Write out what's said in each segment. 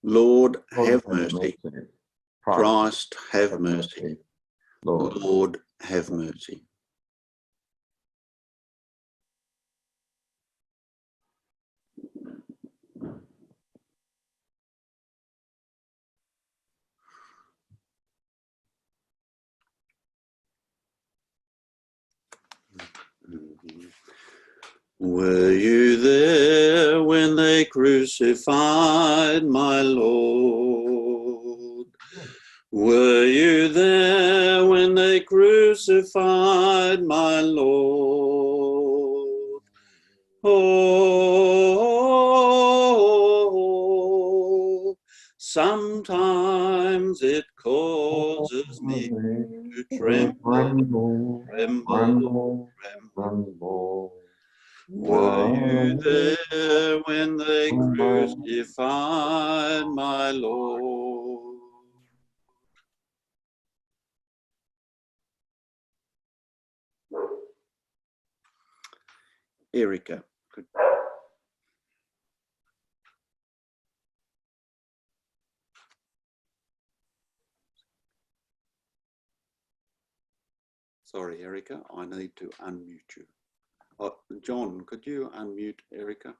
Lord, have mercy. Christ, have mercy. Lord, have mercy. Were you there when they crucified my Lord? Were you there when they crucified my Lord? Oh, sometimes it causes me to tremble, tremble, tremble. Were you there when they crucified my Lord? Erica. Good. Sorry, Erica, I need to unmute you. Oh, John, could you unmute Erica?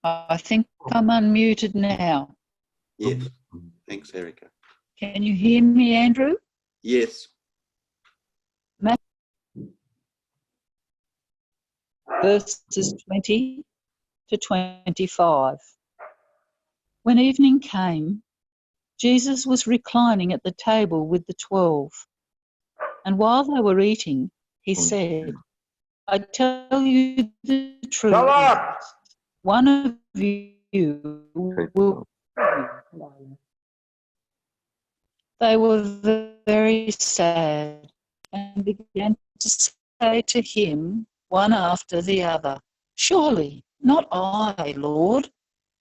I think I'm unmuted now. Yes, thanks, Erica. Can you hear me, Andrew? Yes. Verses 20 to 25. When evening came, Jesus was reclining at the table with the 12, and while they were eating, he said, I tell you the truth, one of you will. They were very sad and began to say to him, one after the other, surely not I, Lord.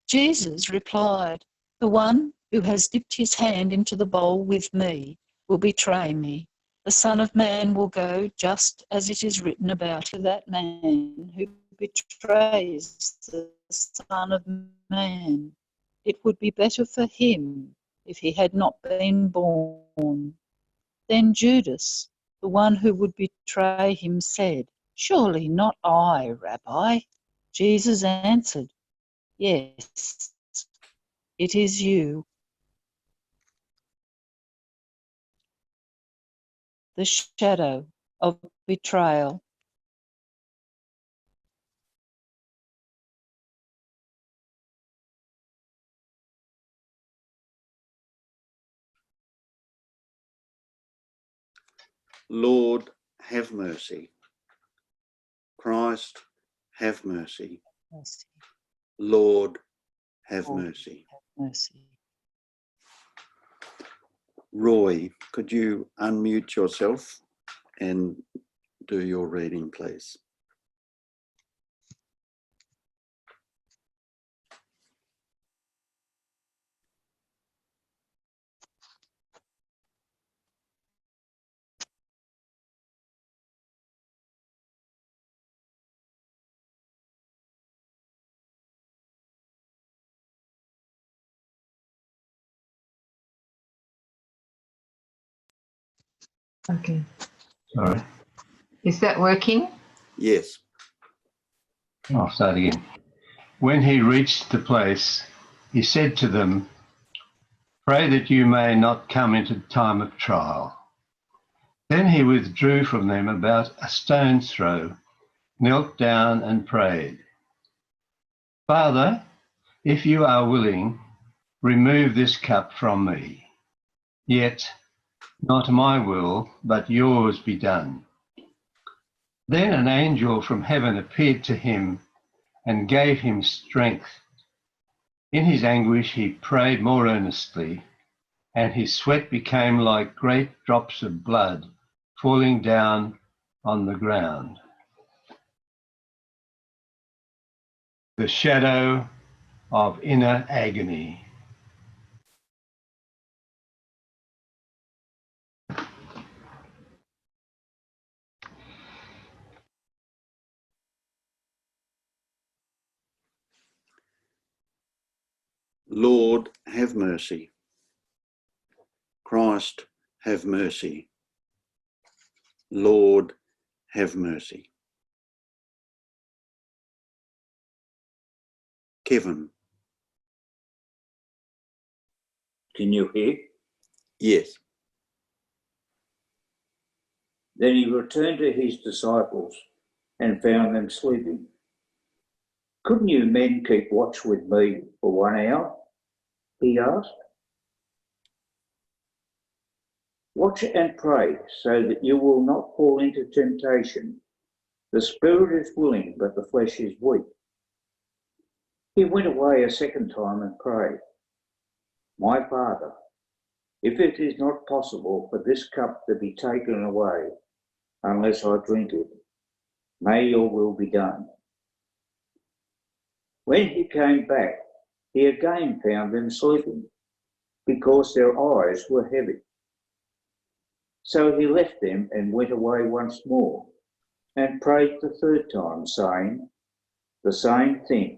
Jesus replied, the one who has dipped his hand into the bowl with me will betray me. The Son of Man will go just as it is written about that man who betrays the Son of Man. It would be better for him if he had not been born. Then Judas, the one who would betray him, said, surely not I, Rabbi. Jesus answered, yes, it is you. The shadow of betrayal. Lord, have mercy. Christ, have mercy. Mercy. Lord, have Lord, mercy. have mercy. Roy, could you unmute yourself and do your reading, please? Okay. Sorry. Is that working? Yes. I'll start again. When he reached the place, he said to them, pray that you may not come into time of trial. Then he withdrew from them about a stone's throw, knelt down and prayed, Father, if you are willing, remove this cup from me. Yet not my will, but yours be done. Then an angel from heaven appeared to him and gave him strength. In his anguish he prayed more earnestly, and his sweat became like great drops of blood falling down on the ground. the shadow of inner agony. Lord, have mercy. Christ, have mercy. Lord, have mercy. Kevin. Can you hear? Yes. Then he returned to his disciples and found them sleeping. Couldn't you men keep watch with me for 1 hour? He asked. Watch and pray so that you will not fall into temptation. The spirit is willing, but the flesh is weak. He went away a second time and prayed, My Father, if it is not possible for this cup to be taken away unless I drink it, may your will be done. When he came back, he again found them sleeping, because their eyes were heavy. So he left them and went away once more, and prayed the third time, saying the same thing.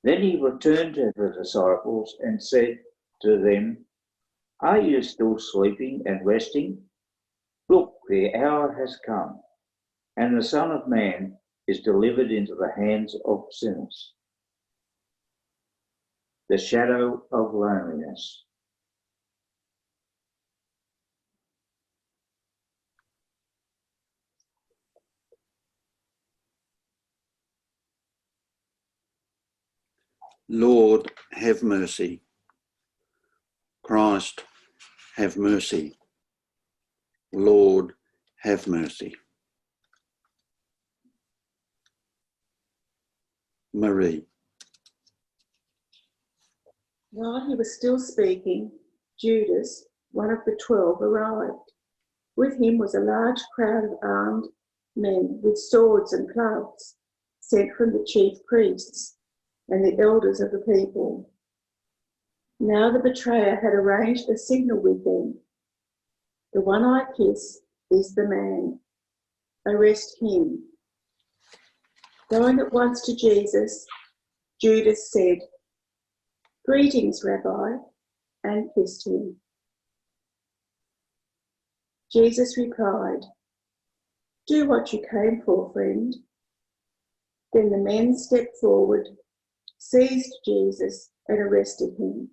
Then he returned to the disciples and said to them, Are you still sleeping and resting? Look, the hour has come, and the Son of Man is delivered into the hands of sinners. The shadow of loneliness. Lord, have mercy. Christ, have mercy. Lord, have mercy. Marie. While he was still speaking, Judas, one of the 12, arrived. With him was a large crowd of armed men with swords and clubs, sent from the chief priests and the elders of the people. Now the betrayer had arranged a signal with them. The one I kiss is the man. Arrest him. Going at once to Jesus, Judas said, Greetings, Rabbi, and kissed him. Jesus replied, Do what you came for, friend. Then the men stepped forward, seized Jesus, and arrested him.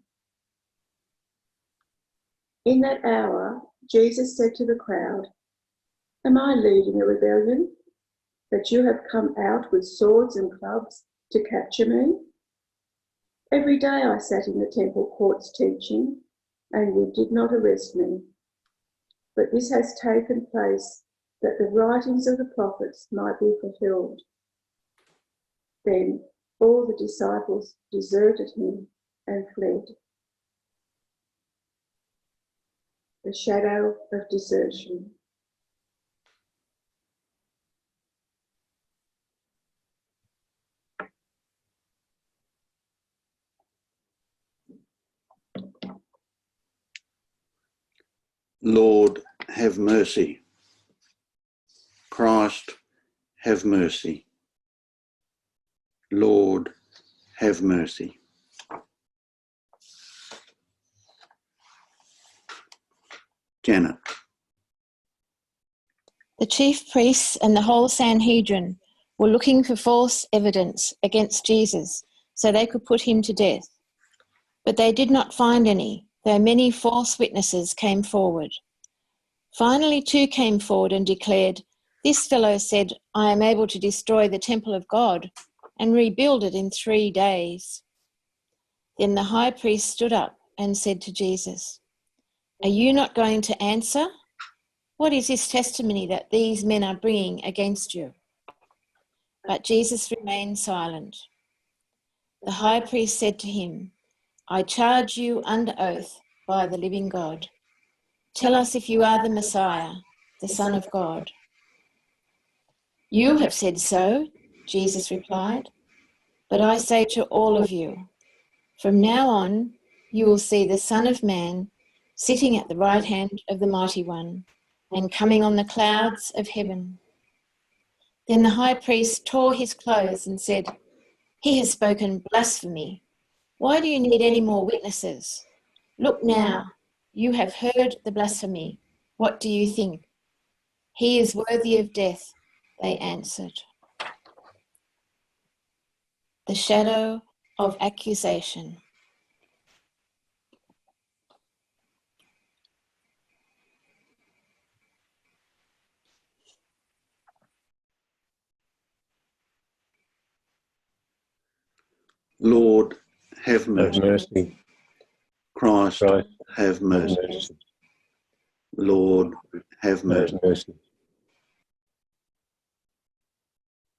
In that hour, Jesus said to the crowd, Am I leading a rebellion, that you have come out with swords and clubs to capture me? Every day I sat in the temple courts teaching, and you did not arrest me. But this has taken place that the writings of the prophets might be fulfilled. Then all the disciples deserted him and fled. The shadow of desertion. Lord, have mercy. Christ, have mercy. Lord, have mercy. Janet. The chief priests and the whole Sanhedrin were looking for false evidence against Jesus so they could put him to death. But they did not find any, though many false witnesses came forward. Finally, 2 came forward and declared, This fellow said, I am able to destroy the temple of God and rebuild it in 3 days. Then the high priest stood up and said to Jesus, Are you not going to answer? What is this testimony that these men are bringing against you? But Jesus remained silent. The high priest said to him, I charge you under oath by the living God. Tell us if you are the Messiah, the Son of God. You have said so, Jesus replied. But I say to all of you, from now on you will see the Son of Man sitting at the right hand of the Mighty One and coming on the clouds of heaven." Then the high priest tore his clothes and said, "He has spoken blasphemy. Why do you need any more witnesses? Look now, you have heard the blasphemy. What do you think?" "He is worthy of death," they answered. The shadow of accusation. Lord, have Have mercy. mercy. Christ, Christ, have have mercy. mercy. Lord, have Have mercy. mercy.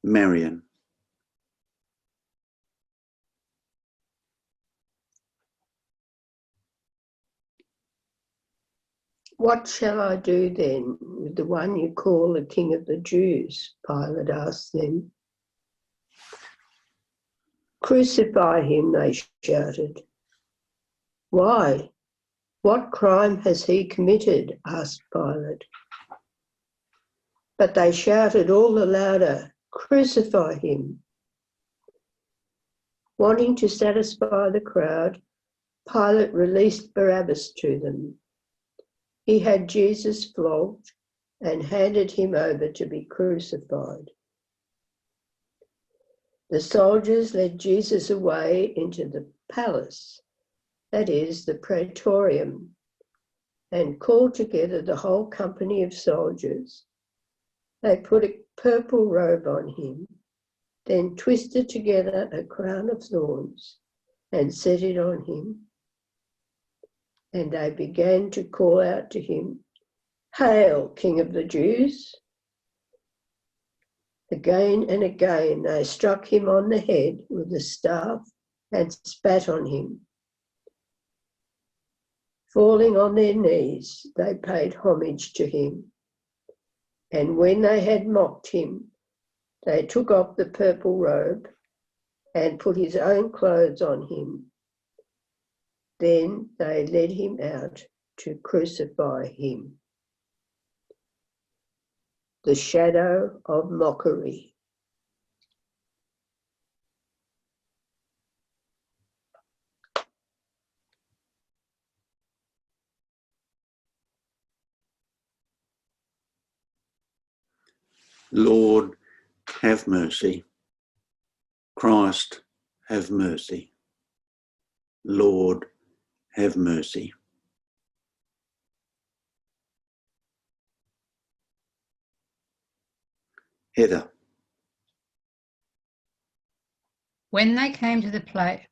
Marion, "What shall I do then with the one you call the King of the Jews?" Pilate asked them. "Crucify him," they shouted. "Why? What crime has he committed?" asked Pilate. But they shouted all the louder, "Crucify him." Wanting to satisfy the crowd, Pilate released Barabbas to them. He had Jesus flogged and handed him over to be crucified. The soldiers led Jesus away into the palace, that is, the praetorium, and called together the whole company of soldiers. They put a purple robe on him, then twisted together a crown of thorns and set it on him. And they began to call out to him, "Hail, King of the Jews!" Again and again they struck him on the head with a staff and spat on him. Falling on their knees, they paid homage to him. And when they had mocked him, they took off the purple robe and put his own clothes on him. Then they led him out to crucify him. The shadow of mockery. Lord, have mercy. Christ, have mercy. Lord, have mercy. Heather, When they came to the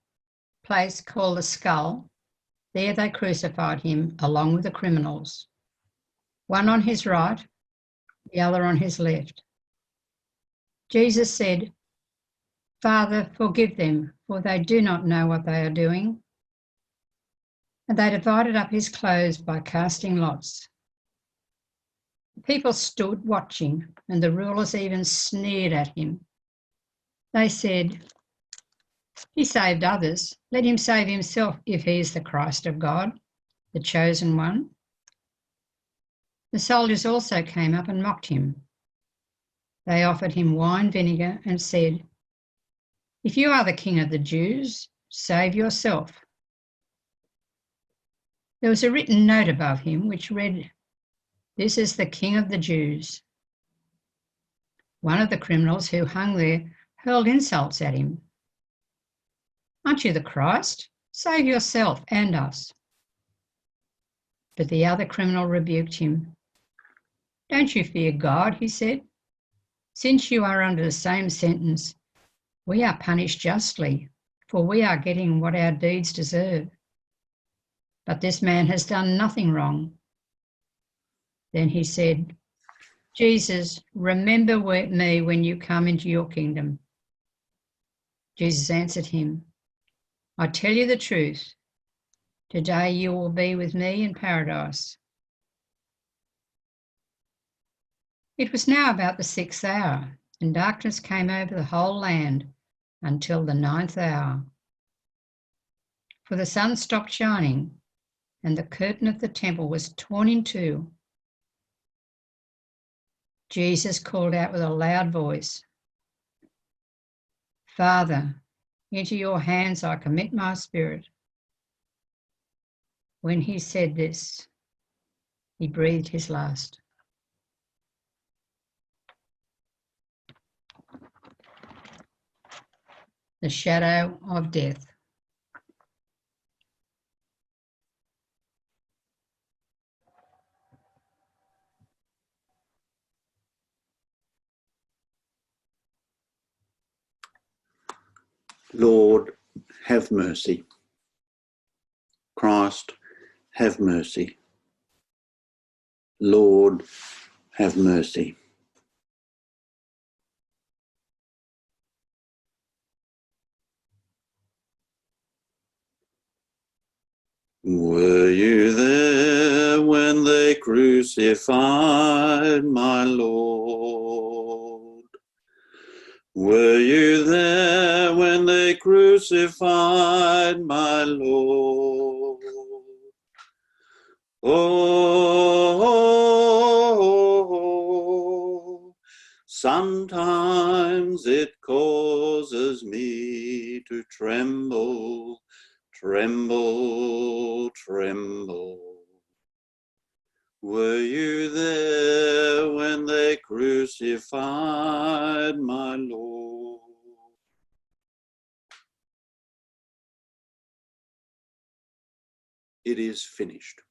place called the Skull, there they crucified him along with the criminals, one on his right, the other on his left. Jesus said, "Father, forgive them, for they do not know what they are doing." And they divided up his clothes by casting lots. The people stood watching, and the rulers even sneered at him. They said, "He saved others. Let him save himself if he is the Christ of God, the chosen one." The soldiers also came up and mocked him. They offered him wine vinegar and said, "If you are the King of the Jews, save yourself." There was a written note above him which read, "This is the King of the Jews." One of the criminals who hung there hurled insults at him. "Aren't you the Christ? Save yourself and us." But the other criminal rebuked him. "Don't you fear God," he said. "Since you are under the same sentence, we are punished justly, for we are getting what our deeds deserve. But this man has done nothing wrong." Then he said, "Jesus, remember me when you come into your kingdom." Jesus answered him, "I tell you the truth, today you will be with me in paradise." It was now about the 6th hour, and darkness came over the whole land until the 9th hour. For the sun stopped shining, and the curtain of the temple was torn in two. Jesus called out with a loud voice, "Father, into your hands I commit my spirit." When he said this, he breathed his last. The shadow of death. Lord, have mercy. Christ, have mercy. Lord, have mercy. Were you there when they crucified my Lord? Were you there when they crucified my Lord? Oh, sometimes it causes me to tremble, tremble, tremble. Were you there when they crucified my Lord? It is finished.